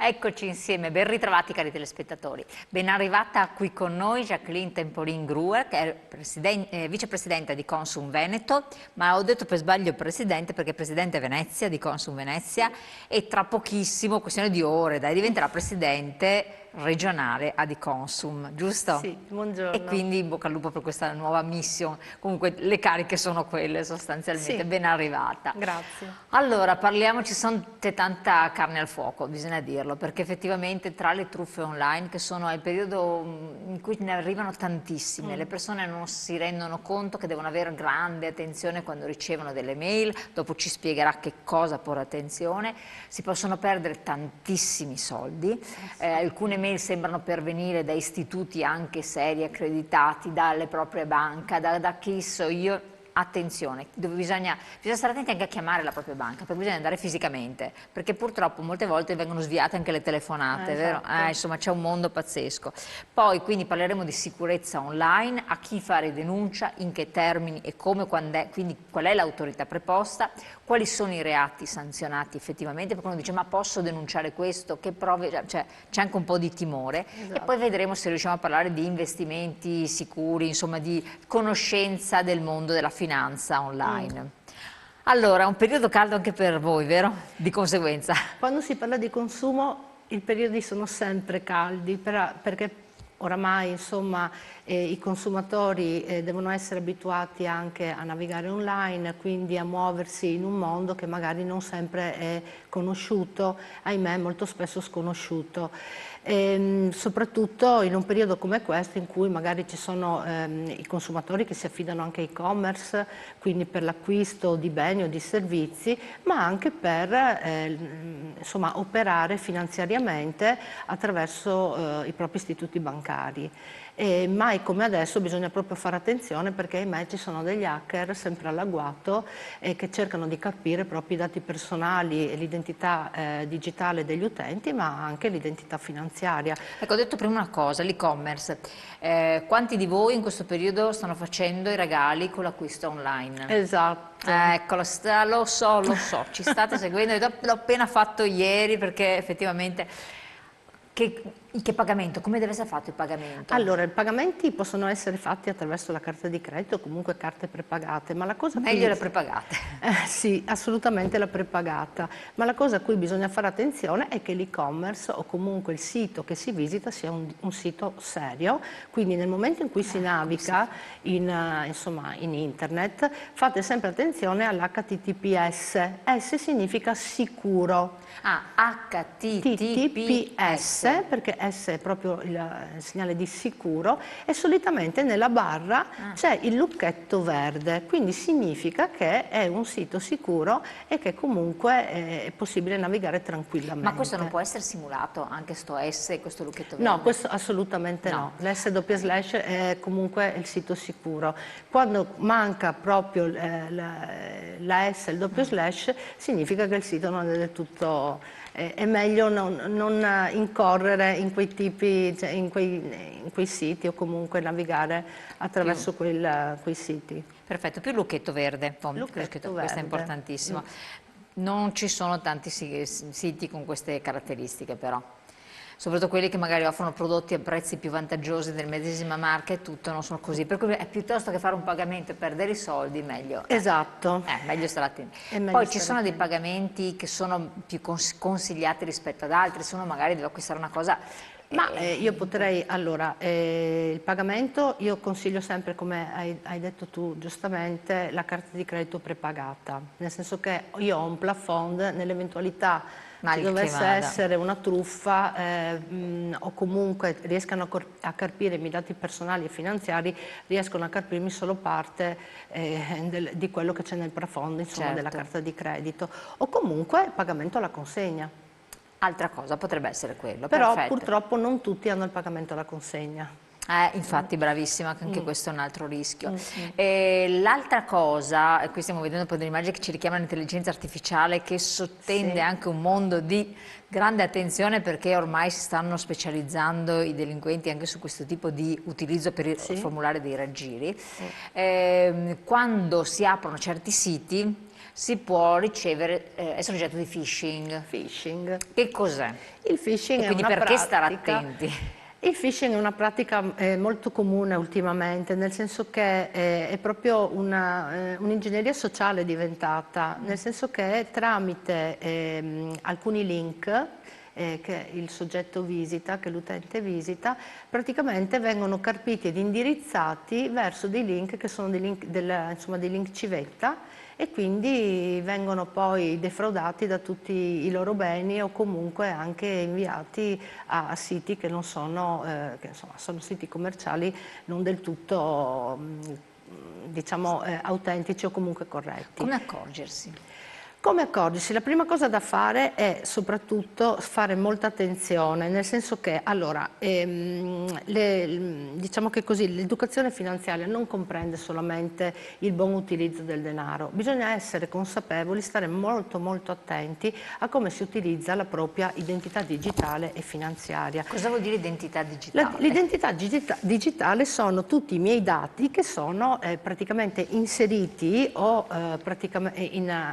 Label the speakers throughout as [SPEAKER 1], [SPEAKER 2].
[SPEAKER 1] Eccoci insieme, ben ritrovati cari telespettatori. Ben arrivata qui con noi Jacqueline Tempolin Gruer, che è vicepresidente di Consum Veneto, ma ho detto per sbaglio presidente perché è presidente Venezia di Consum Venezia e tra pochissimo, questione di ore, diventerà presidente regionale di Consum, giusto?
[SPEAKER 2] Sì, buongiorno.
[SPEAKER 1] E quindi in bocca al lupo per questa nuova mission. Comunque le cariche sono quelle sostanzialmente,
[SPEAKER 2] Sì.
[SPEAKER 1] ben arrivata.
[SPEAKER 2] Grazie.
[SPEAKER 1] Allora, parliamo, ci sono tanta carne al fuoco, bisogna dirlo, perché effettivamente tra le truffe online, che sono il periodo in cui ne arrivano tantissime, le persone non si rendono conto che devono avere grande attenzione quando ricevono delle mail, dopo ci spiegherà che cosa porre attenzione, si possono perdere tantissimi soldi, alcune mail sembrano pervenire da istituti anche seri, accreditati, dalle proprie banche, da chi so io. Attenzione, dove bisogna stare attenti anche a chiamare la propria banca, perché bisogna andare fisicamente, perché purtroppo molte volte vengono sviate anche le telefonate, vero?
[SPEAKER 2] Esatto.
[SPEAKER 1] Insomma c'è un mondo pazzesco. Poi quindi parleremo di sicurezza online, a chi fare denuncia, in che termini e come, quando è, quindi qual è l'autorità preposta, quali sono i reati sanzionati effettivamente, perché uno dice ma posso denunciare questo, che prove, cioè c'è anche un po' di timore.
[SPEAKER 2] Esatto.
[SPEAKER 1] E poi vedremo se riusciamo a parlare di investimenti sicuri, insomma di conoscenza del mondo della finanza online. Allora, un periodo caldo anche per voi, vero? Di conseguenza.
[SPEAKER 2] Quando si parla di consumo, i periodi sono sempre caldi, perché oramai insomma, i consumatori devono essere abituati anche a navigare online, quindi a muoversi in un mondo che magari non sempre è conosciuto, ahimè molto spesso sconosciuto. Soprattutto in un periodo come questo in cui magari ci sono i consumatori che si affidano anche ai e-commerce, quindi per l'acquisto di beni o di servizi, ma anche per insomma, operare finanziariamente attraverso i propri istituti bancari. E mai come adesso bisogna proprio fare attenzione perché ahimè ci sono degli hacker sempre all'agguato che cercano di carpire proprio i dati personali e l'identità digitale degli utenti, ma anche l'identità finanziaria.
[SPEAKER 1] Ecco, ho detto prima una cosa, l'e-commerce. Quanti di voi in questo periodo stanno facendo i regali con l'acquisto online?
[SPEAKER 2] Esatto.
[SPEAKER 1] Ecco, lo so, ci state seguendo, l'ho appena fatto ieri perché effettivamente... Che pagamento? Come deve essere fatto il pagamento?
[SPEAKER 2] Allora, i pagamenti possono essere fatti attraverso la carta di credito o comunque carte prepagate, ma la cosa
[SPEAKER 1] Meglio le prepagate.
[SPEAKER 2] Sì, assolutamente la prepagata, ma la cosa a cui bisogna fare attenzione è che l'e-commerce o comunque il sito che si visita sia un sito serio, quindi nel momento in cui si naviga insomma, in internet fate sempre attenzione all'HTTPS, S significa sicuro.
[SPEAKER 1] HTTPS,
[SPEAKER 2] perché S è proprio il segnale di sicuro e solitamente nella barra c'è il lucchetto verde, quindi significa che è un sito sicuro e che comunque è possibile navigare tranquillamente.
[SPEAKER 1] Ma questo non può essere simulato, anche sto S e questo lucchetto verde?
[SPEAKER 2] No, questo assolutamente no. L'S doppia slash è comunque il sito sicuro. Quando manca proprio la S e il doppio slash significa che il sito non è del tutto... È meglio non incorrere in quei tipi, cioè in quei siti o comunque navigare attraverso quei siti.
[SPEAKER 1] Perfetto, più lucchetto verde,
[SPEAKER 2] Lucchetto
[SPEAKER 1] questo è
[SPEAKER 2] verde.
[SPEAKER 1] importantissimo. Non ci sono tanti siti con queste caratteristiche però. Soprattutto quelli che magari offrono prodotti a prezzi più vantaggiosi del medesima marca e tutto, non sono così. Per cui è piuttosto che fare un pagamento e perdere i soldi, meglio.
[SPEAKER 2] Esatto.
[SPEAKER 1] Meglio stare attenti. Poi ci sono dei pagamenti che sono più consigliati rispetto ad altri, se uno magari deve acquistare una cosa.
[SPEAKER 2] Ma io potrei, allora, il pagamento, io consiglio sempre, come hai detto tu giustamente, la carta di credito prepagata, nel senso che io ho un plafond nell'eventualità ci dovesse essere una truffa o comunque riescano a carpire i miei dati personali e finanziari, riescono a carpirmi solo parte di quello che c'è nel plafond, insomma, della carta di credito, o comunque pagamento alla consegna.
[SPEAKER 1] Altra cosa potrebbe essere quello.
[SPEAKER 2] Però
[SPEAKER 1] perfetto.
[SPEAKER 2] purtroppo non tutti hanno il pagamento alla consegna.
[SPEAKER 1] Infatti bravissima, anche questo è un altro rischio. L'altra cosa, e qui stiamo vedendo poi delle immagini che ci richiamano l'intelligenza artificiale che sottende anche un mondo di grande attenzione perché ormai si stanno specializzando i delinquenti anche su questo tipo di utilizzo per formulare dei raggiri. Quando si aprono certi siti si può ricevere, essere oggetto di phishing.
[SPEAKER 2] Phishing.
[SPEAKER 1] Che cos'è?
[SPEAKER 2] Il phishing
[SPEAKER 1] E
[SPEAKER 2] è
[SPEAKER 1] quindi
[SPEAKER 2] una
[SPEAKER 1] perché stare
[SPEAKER 2] pratica.
[SPEAKER 1] attenti?
[SPEAKER 2] Il phishing è una pratica molto comune ultimamente, nel senso che è proprio un'ingegneria sociale diventata, nel senso che tramite alcuni link che il soggetto visita, che l'utente visita, praticamente vengono carpiti ed indirizzati verso dei link che sono dei link, insomma, dei link civetta, e quindi vengono poi defraudati da tutti i loro beni o comunque anche inviati a siti che non sono, che insomma sono siti commerciali non del tutto diciamo autentici o comunque corretti.
[SPEAKER 1] Come accorgersi?
[SPEAKER 2] Come accorgersi? La prima cosa da fare è soprattutto fare molta attenzione, nel senso che allora, diciamo che così, l'educazione finanziaria non comprende solamente il buon utilizzo del denaro, bisogna essere consapevoli, stare molto molto attenti a come si utilizza la propria identità digitale e finanziaria.
[SPEAKER 1] Cosa vuol dire identità digitale?
[SPEAKER 2] L'identità digitale sono tutti i miei dati che sono praticamente inseriti o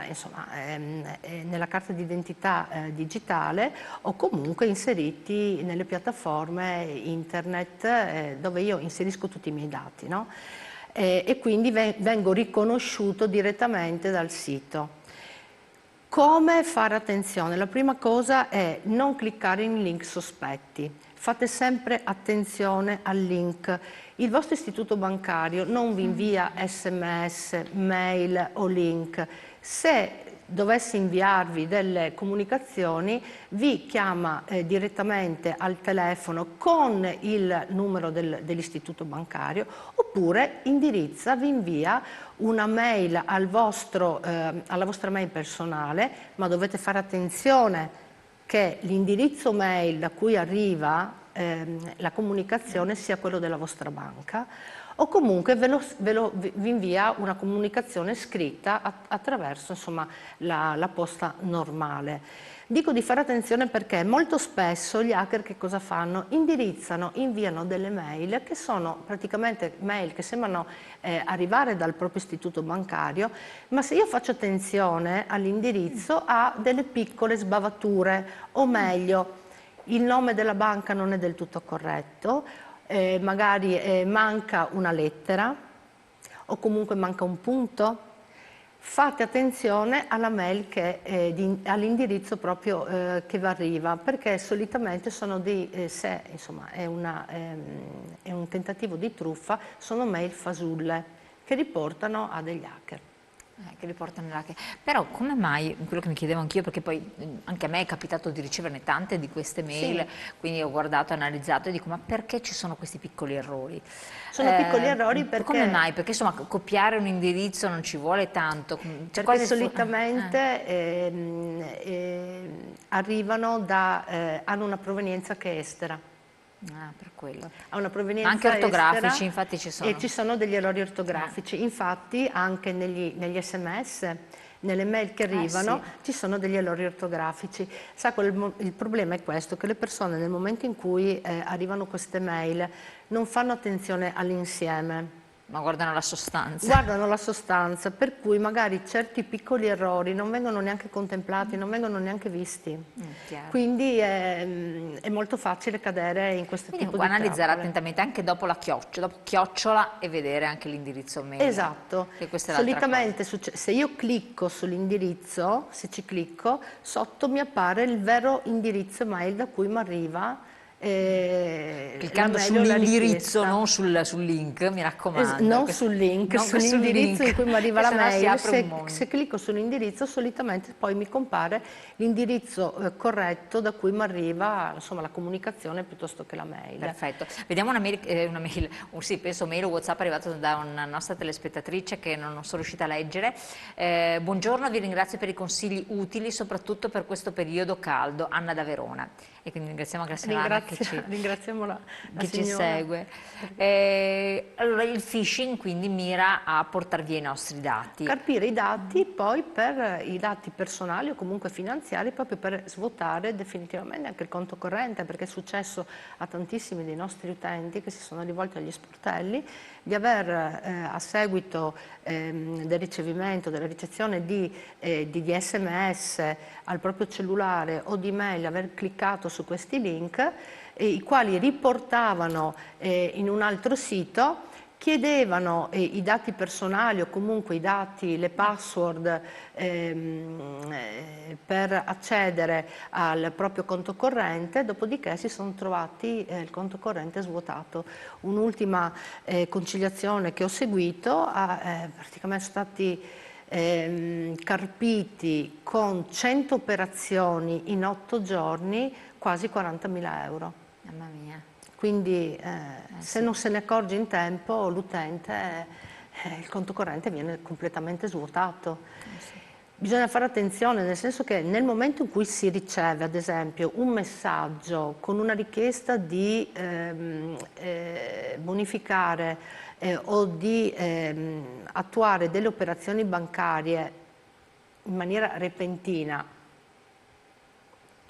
[SPEAKER 2] insomma, nella carta d'identità digitale o comunque inseriti nelle piattaforme internet dove io inserisco tutti i miei dati, no? E quindi vengo riconosciuto direttamente dal sito. Come fare attenzione? La prima cosa è non cliccare in link sospetti. Fate sempre attenzione al link. Il vostro istituto bancario non vi invia SMS, mail o link. Se dovesse inviarvi delle comunicazioni, vi chiama direttamente al telefono con il numero dell'istituto bancario, oppure vi invia una mail alla vostra mail personale, ma dovete fare attenzione che l'indirizzo mail da cui arriva la comunicazione sia quello della vostra banca, o comunque vi invia una comunicazione scritta attraverso insomma, la posta normale. Dico di fare attenzione perché molto spesso gli hacker che cosa fanno? Inviano delle mail che sono praticamente mail che sembrano arrivare dal proprio istituto bancario, ma se io faccio attenzione all'indirizzo ha delle piccole sbavature, o meglio, il nome della banca non è del tutto corretto, magari manca una lettera o comunque manca un punto. Fate attenzione alla mail all'indirizzo proprio che vi arriva, perché solitamente sono se insomma è un tentativo di truffa, sono mail fasulle che riportano a degli hacker.
[SPEAKER 1] Che li portano nella... Però come mai, quello che mi chiedevo anch'io, perché poi anche a me è capitato di riceverne tante di queste mail,
[SPEAKER 2] Sì.
[SPEAKER 1] quindi ho guardato, analizzato e dico ma perché ci sono questi piccoli errori?
[SPEAKER 2] Sono piccoli errori perché...
[SPEAKER 1] Come mai? Perché insomma copiare un indirizzo non ci vuole tanto. Cioè,
[SPEAKER 2] perché solitamente arrivano hanno una provenienza che è estera.
[SPEAKER 1] Ah, per quello.
[SPEAKER 2] Ha una provenienza
[SPEAKER 1] Ma anche ortografici,
[SPEAKER 2] estera,
[SPEAKER 1] infatti ci sono.
[SPEAKER 2] e ci sono degli errori ortografici. Infatti anche negli SMS, nelle mail che arrivano,
[SPEAKER 1] sì.
[SPEAKER 2] ci sono degli errori ortografici. Sa, il problema è questo, che le persone nel momento in cui arrivano queste mail non fanno attenzione all'insieme.
[SPEAKER 1] Ma guardano la sostanza.
[SPEAKER 2] Guardano la sostanza, per cui magari certi piccoli errori non vengono neanche contemplati, non vengono neanche visti. Quindi è molto facile cadere in questo tipo di
[SPEAKER 1] analizzare
[SPEAKER 2] trappole.
[SPEAKER 1] attentamente anche dopo la chiocciola e vedere anche l'indirizzo mail.
[SPEAKER 2] Esatto.
[SPEAKER 1] Che questa è
[SPEAKER 2] Solitamente se io clicco sull'indirizzo, se ci clicco, sotto mi appare il vero indirizzo mail da cui mi arriva
[SPEAKER 1] cliccando sull'indirizzo, non sul link, mi raccomando.
[SPEAKER 2] Non sul link, sull'indirizzo in cui mi arriva la mail. Se clicco sull'indirizzo solitamente poi mi compare l'indirizzo corretto da cui mi arriva insomma, la comunicazione piuttosto che la mail.
[SPEAKER 1] Perfetto. Vediamo una mail, sì, penso mail o WhatsApp arrivato da una nostra telespettatrice che non sono riuscita a leggere. Buongiorno, vi ringrazio per i consigli utili, soprattutto per questo periodo caldo. Anna da Verona. E quindi ringraziamo Anna
[SPEAKER 2] ringraziamo la
[SPEAKER 1] ci segue. Allora il phishing quindi mira a portare via i nostri dati.
[SPEAKER 2] Carpire i dati poi per i dati personali o comunque finanziari, proprio per svuotare definitivamente anche il conto corrente, perché è successo a tantissimi dei nostri utenti che si sono rivolti agli sportelli di aver a seguito del ricevimento, della ricezione di SMS al proprio cellulare o di mail, aver cliccato su questi link, i quali riportavano in un altro sito, chiedevano i dati personali o comunque i dati, le password per accedere al proprio conto corrente, dopodiché si sono trovati il conto corrente svuotato. Un'ultima conciliazione che ho seguito, praticamente sono stati carpiti con 100 operazioni in 8 giorni quasi 40.000 euro.
[SPEAKER 1] Mamma mia.
[SPEAKER 2] Quindi se
[SPEAKER 1] sì.
[SPEAKER 2] non se ne accorge in tempo l'utente, il conto corrente viene completamente svuotato.
[SPEAKER 1] Sì.
[SPEAKER 2] Bisogna fare attenzione, nel senso che nel momento in cui si riceve, ad esempio, un messaggio con una richiesta di bonificare o di attuare delle operazioni bancarie in maniera repentina,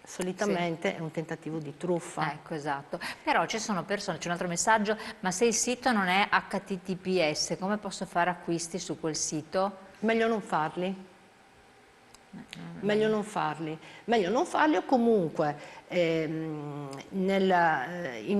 [SPEAKER 2] solitamente è un tentativo di truffa.
[SPEAKER 1] Ecco, esatto. Però ci sono persone, c'è un altro messaggio, ma se il sito non è HTTPS, come posso fare acquisti su quel sito?
[SPEAKER 2] Meglio non farli. Meglio non farli o comunque in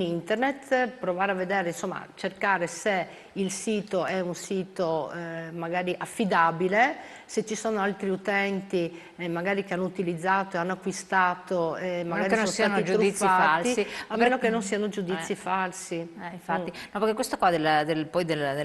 [SPEAKER 2] internet provare a vedere, insomma, cercare se il sito è un sito magari affidabile, se ci sono altri utenti magari che hanno utilizzato e hanno acquistato magari sono stati truffati, a meno che non siano giudizi falsi.
[SPEAKER 1] Infatti, no, perché questo qua del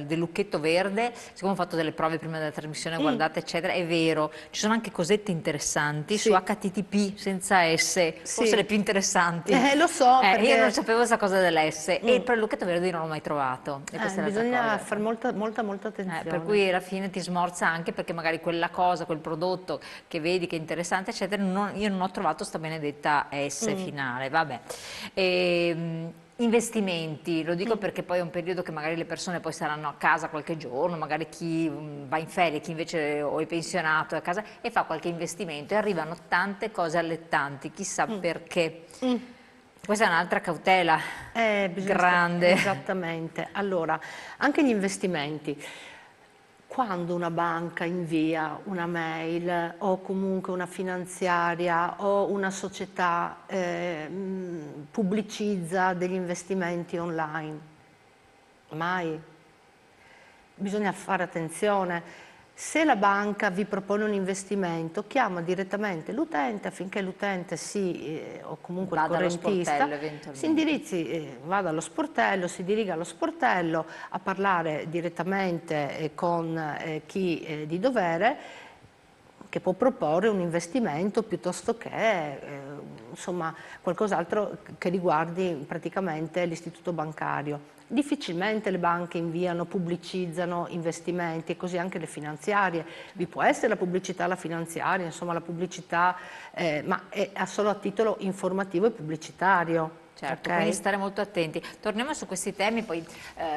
[SPEAKER 1] lucchetto verde, siccome ho fatto delle prove prima della trasmissione, guardate eccetera, è vero, ci sono anche cosette interessanti su HTTP senza S, forse le più interessanti.
[SPEAKER 2] Lo so, perché
[SPEAKER 1] io non sapevo questa cosa dell'S, e però il lucchetto verde io non l'ho mai trovato. E questa è
[SPEAKER 2] bisogna fare molta attenzione.
[SPEAKER 1] Per cui alla fine ti smorza anche, perché magari quella cosa, quel prodotto che vedi che è interessante eccetera, io non ho trovato sta benedetta S finale, vabbè. Investimenti, lo dico perché poi è un periodo che magari le persone poi saranno a casa qualche giorno, magari chi va in ferie, chi invece o è pensionato è a casa e fa qualche investimento, e arrivano tante cose allettanti, chissà perché. Questa è un'altra cautela grande.
[SPEAKER 2] Esattamente. Allora, anche gli investimenti. Quando una banca invia una mail o comunque una finanziaria o una società pubblicizza degli investimenti online? Mai. Bisogna fare attenzione. Se la banca vi propone un investimento, chiama direttamente l'utente affinché l'utente o comunque il correntista si indirizzi, vada allo sportello, si diriga allo sportello a parlare direttamente con chi di dovere, che può proporre un investimento piuttosto che insomma, qualcos'altro che riguardi praticamente l'istituto bancario. Difficilmente le banche inviano, pubblicizzano investimenti, e così anche le finanziarie. Vi può essere la pubblicità alla finanziaria, insomma la pubblicità, ma è solo a titolo informativo e pubblicitario.
[SPEAKER 1] Certo, quindi stare molto attenti. Torniamo su questi temi, poi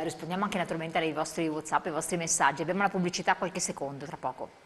[SPEAKER 1] rispondiamo anche naturalmente ai vostri WhatsApp, ai vostri messaggi. Abbiamo la pubblicità qualche secondo, tra poco.